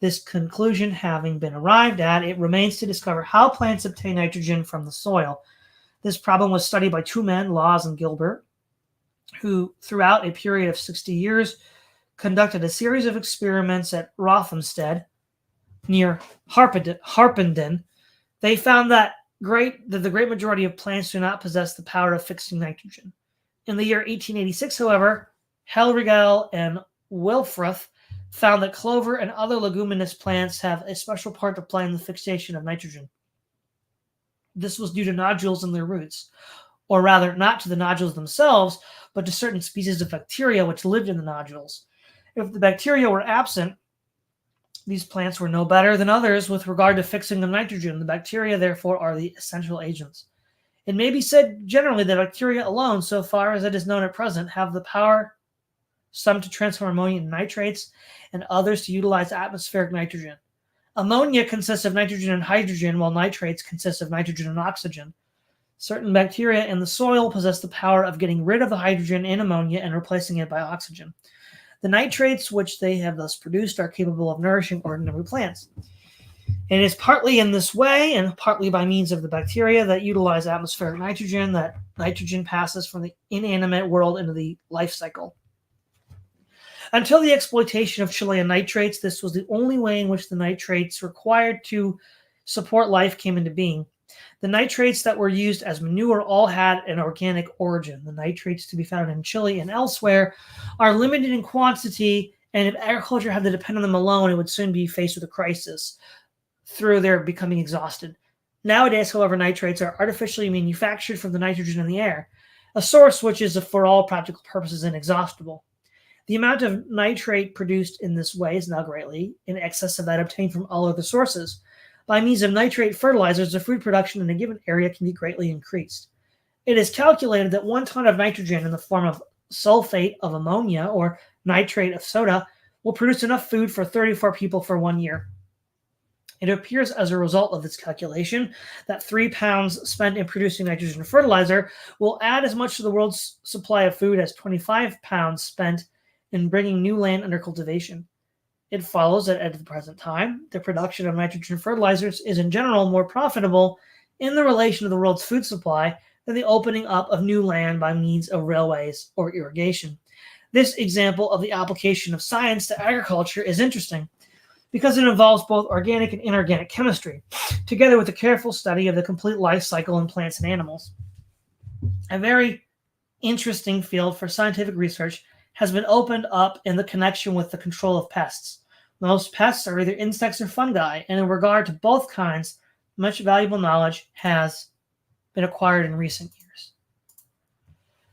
This conclusion having been arrived at, it remains to discover how plants obtain nitrogen from the soil. This problem was studied by two men, Laws and Gilbert, who, throughout a period of 60 years, conducted a series of experiments at Rothamsted, near Harpenden. They found that the great majority of plants do not possess the power of fixing nitrogen. In the year 1886, however, Hellriegel and Wilfroth found that clover and other leguminous plants have a special part to play in the fixation of nitrogen. This was due to nodules in their roots, or rather, not to the nodules themselves, but to certain species of bacteria which lived in the nodules. If the bacteria were absent, these plants were no better than others with regard to fixing the nitrogen. The bacteria, therefore, are the essential agents. It may be said generally that bacteria alone, so far as it is known at present, have the power, some to transform ammonia into nitrates, and others to utilize atmospheric nitrogen. Ammonia consists of nitrogen and hydrogen, while nitrates consist of nitrogen and oxygen. Certain bacteria in the soil possess the power of getting rid of the hydrogen in ammonia and replacing it by oxygen. The nitrates which they have thus produced are capable of nourishing ordinary plants. It is partly in this way and partly by means of the bacteria that utilize atmospheric nitrogen that nitrogen passes from the inanimate world into the life cycle. Until the exploitation of Chilean nitrates, this was the only way in which the nitrates required to support life came into being. The nitrates that were used as manure all had an organic origin. The nitrates to be found in Chile and elsewhere are limited in quantity And if agriculture had to depend on them alone, it would soon be faced with a crisis through their becoming exhausted. Nowadays, however, nitrates are artificially manufactured from the nitrogen in the air, a source which is, for all practical purposes, inexhaustible. The amount of nitrate produced in this way is now greatly in excess of that obtained from all other sources. By means of nitrate fertilizers, the food production in a given area can be greatly increased. It is calculated that 1 ton of nitrogen in the form of sulfate of ammonia or nitrate of soda will produce enough food for 34 people for 1 year. It appears as a result of this calculation that 3 pounds spent in producing nitrogen fertilizer will add as much to the world's supply of food as 25 pounds spent in bringing new land under cultivation. It follows that at the present time, the production of nitrogen fertilizers is in general more profitable in the relation to the world's food supply than the opening up of new land by means of railways or irrigation. This example of the application of science to agriculture is interesting because it involves both organic and inorganic chemistry, together with a careful study of the complete life cycle in plants and animals. A very interesting field for scientific research has been opened up in the connection with the control of pests. Most pests are either insects or fungi, and in regard to both kinds, much valuable knowledge has been acquired in recent years.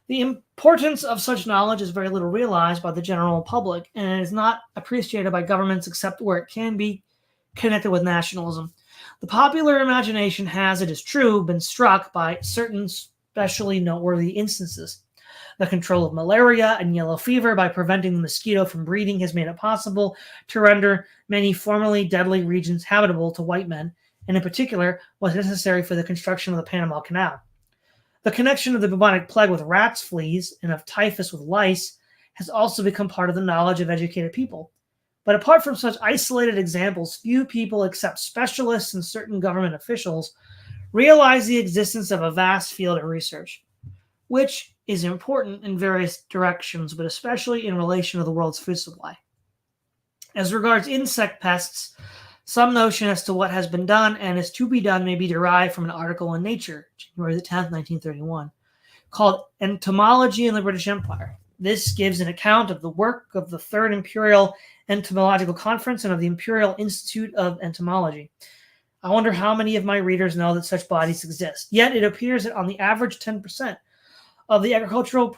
The importance of such knowledge is very little realized by the general public, and it is not appreciated by governments except where it can be connected with nationalism. The popular imagination has, it is true, been struck by certain especially noteworthy instances. The control of malaria and yellow fever by preventing the mosquito from breeding has made it possible to render many formerly deadly regions habitable to white men, and in particular was necessary for the construction of the Panama Canal. The connection of the bubonic plague with rats' fleas and of typhus with lice has also become part of the knowledge of educated people. But apart from such isolated examples, few people except specialists and certain government officials realize the existence of a vast field of research, which is important in various directions, but especially in relation to the world's food supply. As regards insect pests, some notion as to what has been done and is to be done may be derived from an article in Nature, January the 10th, 1931, called Entomology in the British Empire. This gives an account of the work of the Third Imperial Entomological Conference and of the Imperial Institute of Entomology. I wonder how many of my readers know that such bodies exist. Yet it appears that on the average 10% of the agricultural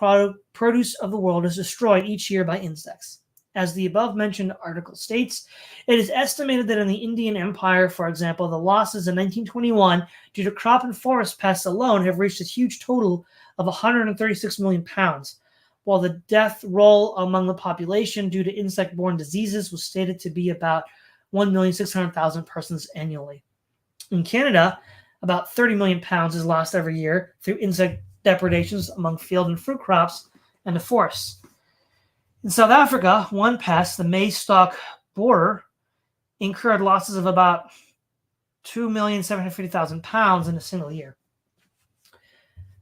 produce of the world is destroyed each year by insects. As the above-mentioned article states, it is estimated that in the Indian Empire, for example, the losses in 1921 due to crop and forest pests alone have reached a huge total of 136 million pounds, while the death roll among the population due to insect-borne diseases was stated to be about 1,600,000 persons annually. In Canada, about 30 million pounds is lost every year through insect depredations among field and fruit crops and the forests. In South Africa, one pest, the maize stalk borer, incurred losses of about 2,750,000 pounds in a single year.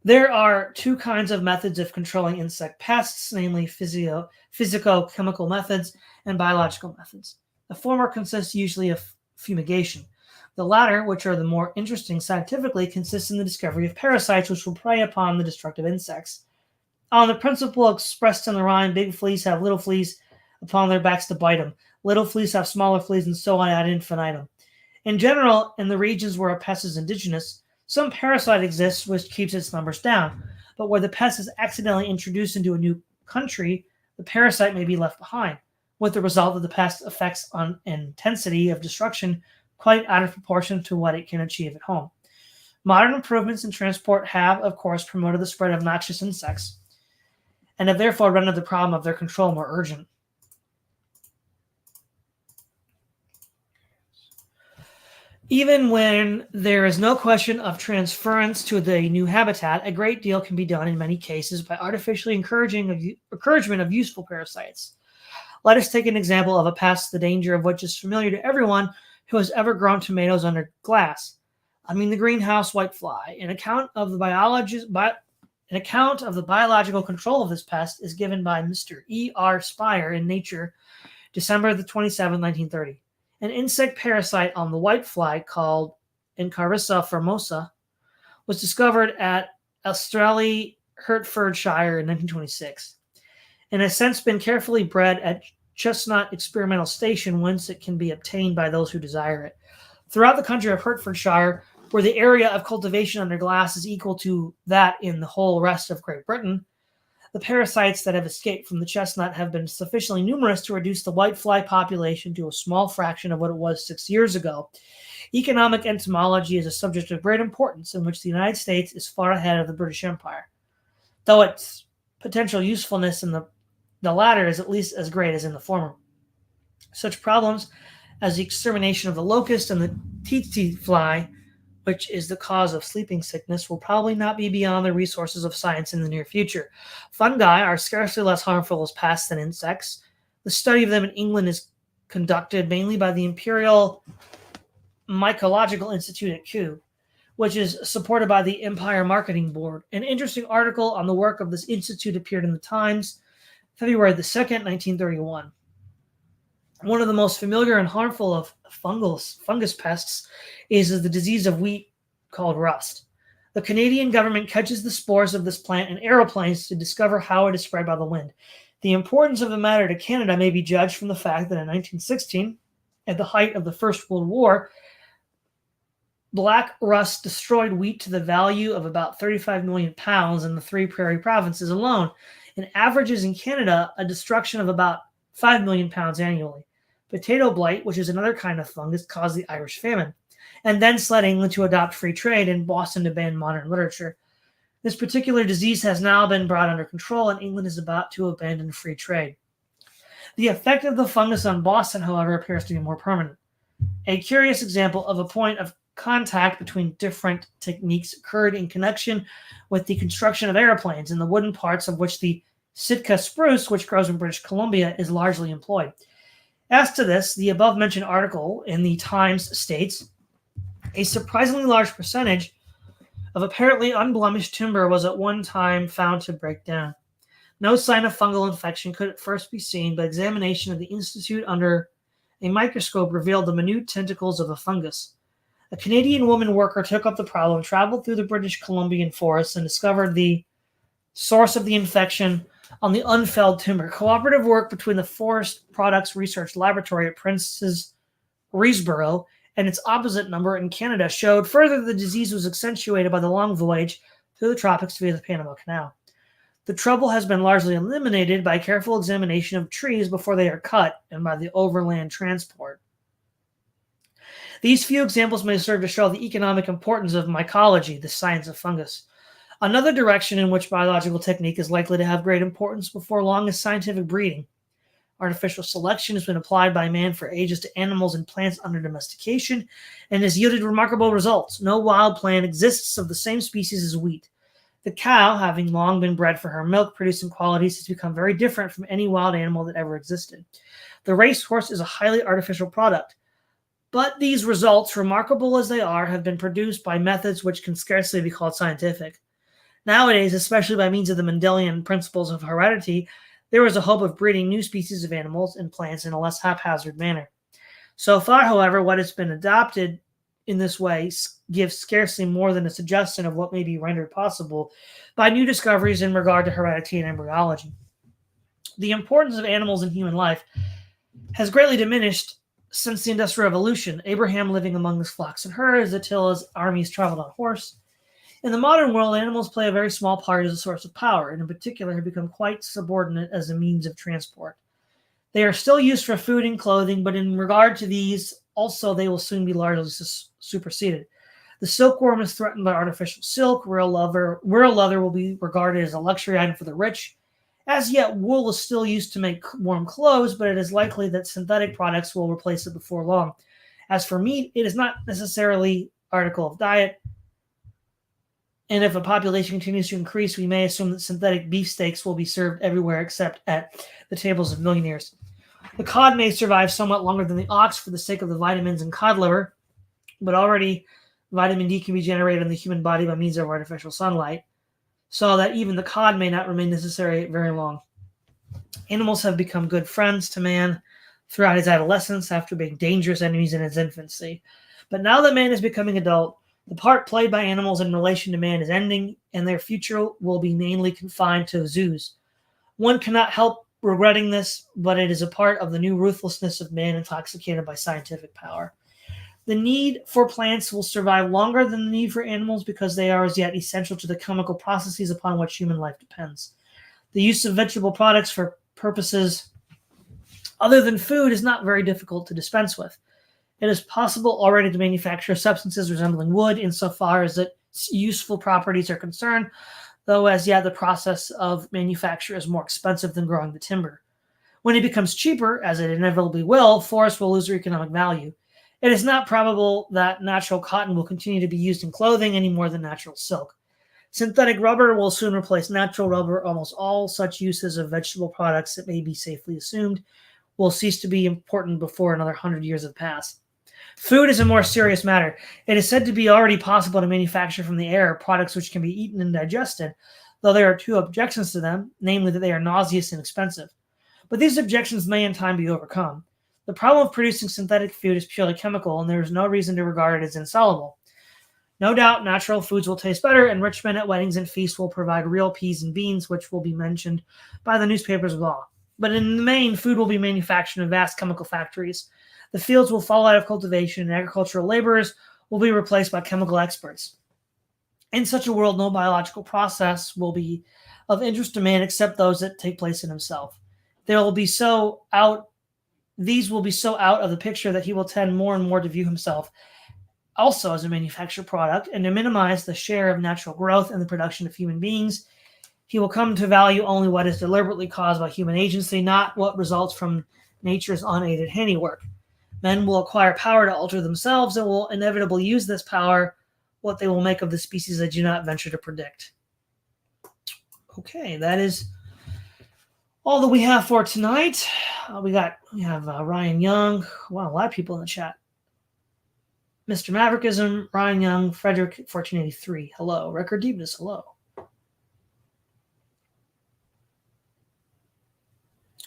There are two kinds of methods of controlling insect pests, namely physico-chemical methods and biological methods. The former consists usually of fumigation. The latter, which are the more interesting scientifically, consists in the discovery of parasites which will prey upon the destructive insects. On the principle expressed in the rhyme, big fleas have little fleas upon their backs to bite them. Little fleas have smaller fleas, and so on ad infinitum. In general, in the regions where a pest is indigenous, some parasite exists which keeps its numbers down. But where the pest is accidentally introduced into a new country, the parasite may be left behind, with the result that the pest effects on intensity of destruction quite out of proportion to what it can achieve at home. Modern improvements in transport have, of course, promoted the spread of noxious insects, and have therefore rendered the problem of their control more urgent. Even when there is no question of transference to the new habitat, a great deal can be done in many cases by artificially encouragement of useful parasites. Let us take an example of a pest, the danger of which is familiar to everyone who has ever grown tomatoes under glass. I mean the greenhouse whitefly. An account of the biological control of this pest is given by Mr. E.R. Spire in Nature, December the 27th, 1930. An insect parasite on the whitefly called Encarissa formosa was discovered at Australia, Hertfordshire in 1926, and has since been carefully bred at chestnut experimental station, whence it can be obtained by those who desire it. Throughout the country of Hertfordshire, where the area of cultivation under glass is equal to that in the whole rest of Great Britain, the parasites that have escaped from the chestnut have been sufficiently numerous to reduce the whitefly population to a small fraction of what it was 6 years ago. Economic entomology is a subject of great importance in which the United States is far ahead of the British Empire, though its potential usefulness in the latter is at least as great as in the former. Such problems as the extermination of the locust and the tsetse fly, which is the cause of sleeping sickness, will probably not be beyond the resources of science in the near future. Fungi are scarcely less harmful as pests than insects. The study of them in England is conducted mainly by the Imperial Mycological Institute at Kew, which is supported by the Empire Marketing Board. An interesting article on the work of this institute appeared in the Times, February the 2nd, 1931. One of the most familiar and harmful of fungus pests is the disease of wheat called rust. The Canadian government catches the spores of this plant in aeroplanes to discover how it is spread by the wind. The importance of the matter to Canada may be judged from the fact that in 1916, at the height of the First World War, black rust destroyed wheat to the value of about 35 million pounds in the 3 prairie provinces alone, and averages in Canada a destruction of about 5 million pounds annually. Potato blight, which is another kind of fungus, caused the Irish famine, and then led England to adopt free trade and Boston to ban modern literature. This particular disease has now been brought under control, and England is about to abandon free trade. The effect of the fungus on Boston, however, appears to be more permanent. A curious example of a point of contact between different techniques occurred in connection with the construction of airplanes, in the wooden parts of which the Sitka spruce, which grows in British Columbia, is largely employed. As to this, the above-mentioned article in the Times states, a surprisingly large percentage of apparently unblemished timber was at one time found to break down. No sign of fungal infection could at first be seen, but examination of the institute under a microscope revealed the minute tentacles of a fungus. A Canadian woman worker took up the problem, traveled through the British Columbian forests, and discovered the source of the infection on the unfelled timber. Cooperative work between the Forest Products Research Laboratory at Prince's Reesboro and its opposite number in Canada showed further the disease was accentuated by the long voyage through the tropics via the Panama Canal. The trouble has been largely eliminated by careful examination of trees before they are cut and by the overland transport. These few examples may serve to show the economic importance of mycology, the science of fungus. Another direction in which biological technique is likely to have great importance before long is scientific breeding. Artificial selection has been applied by man for ages to animals and plants under domestication and has yielded remarkable results. No wild plant exists of the same species as wheat. The cow, having long been bred for her milk-producing qualities, has become very different from any wild animal that ever existed. The racehorse is a highly artificial product. But these results, remarkable as they are, have been produced by methods which can scarcely be called scientific. Nowadays, especially by means of the Mendelian principles of heredity, there is a hope of breeding new species of animals and plants in a less haphazard manner. So far, however, what has been adopted in this way gives scarcely more than a suggestion of what may be rendered possible by new discoveries in regard to heredity and embryology. The importance of animals in human life has greatly diminished since the Industrial Revolution, Abraham living among his flocks and herds, Attila's armies traveled on horse. In the modern world, animals play a very small part as a source of power, and in particular have become quite subordinate as a means of transport. They are still used for food and clothing, but in regard to these, also they will soon be largely superseded. The silkworm is threatened by artificial silk. Real leather will be regarded as a luxury item for the rich. As yet, wool is still used to make warm clothes, but it is likely that synthetic products will replace it before long. As for meat, it is not necessarily an article of diet, and if a population continues to increase, we may assume that synthetic beefsteaks will be served everywhere except at the tables of millionaires. The cod may survive somewhat longer than the ox for the sake of the vitamins in cod liver, but already vitamin D can be generated in the human body by means of artificial sunlight, so that even the cod may not remain necessary very long. Animals have become good friends to man throughout his adolescence after being dangerous enemies in his infancy. But now that man is becoming adult, the part played by animals in relation to man is ending, and their future will be mainly confined to zoos. One cannot help regretting this, but it is a part of the new ruthlessness of man intoxicated by scientific power. The need for plants will survive longer than the need for animals because they are as yet essential to the chemical processes upon which human life depends. The use of vegetable products for purposes other than food is not very difficult to dispense with. It is possible already to manufacture substances resembling wood insofar as its useful properties are concerned, though as yet the process of manufacture is more expensive than growing the timber. When it becomes cheaper, as it inevitably will, forests will lose their economic value. It is not probable that natural cotton will continue to be used in clothing any more than natural silk. Synthetic rubber will soon replace natural rubber. Almost all such uses of vegetable products, it may be safely assumed, will cease to be important before another 100 years have passed. Food is a more serious matter. It is said to be already possible to manufacture from the air products which can be eaten and digested, though there are two objections to them, namely that they are nauseous and expensive. But these objections may in time be overcome. The problem of producing synthetic food is purely chemical, and there is no reason to regard it as insoluble. No doubt natural foods will taste better, and rich men at weddings and feasts will provide real peas and beans, which will be mentioned by the newspapers with awe. But in the main, food will be manufactured in vast chemical factories. The fields will fall out of cultivation, and agricultural laborers will be replaced by chemical experts. In such a world, no biological process will be of interest to man except those that take place in himself. These will be so out of the picture that he will tend more and more to view himself also as a manufactured product and to minimize the share of natural growth in the production of human beings. He will come to value only what is deliberately caused by human agency, not what results from nature's unaided handiwork. Men will acquire power to alter themselves and will inevitably use this power. What they will make of the species I do not venture to predict. Okay, that is all that we have for tonight. We have Ryan Young. Wow, a lot of people in the chat. Mr. Maverickism, Ryan Young, Frederick 1483. Hello. Record Deepness. Hello.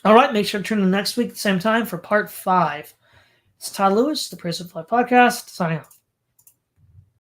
All right, make sure to tune in next week at the same time for part 5. It's Todd Lewis, the Praise of Life podcast, signing off.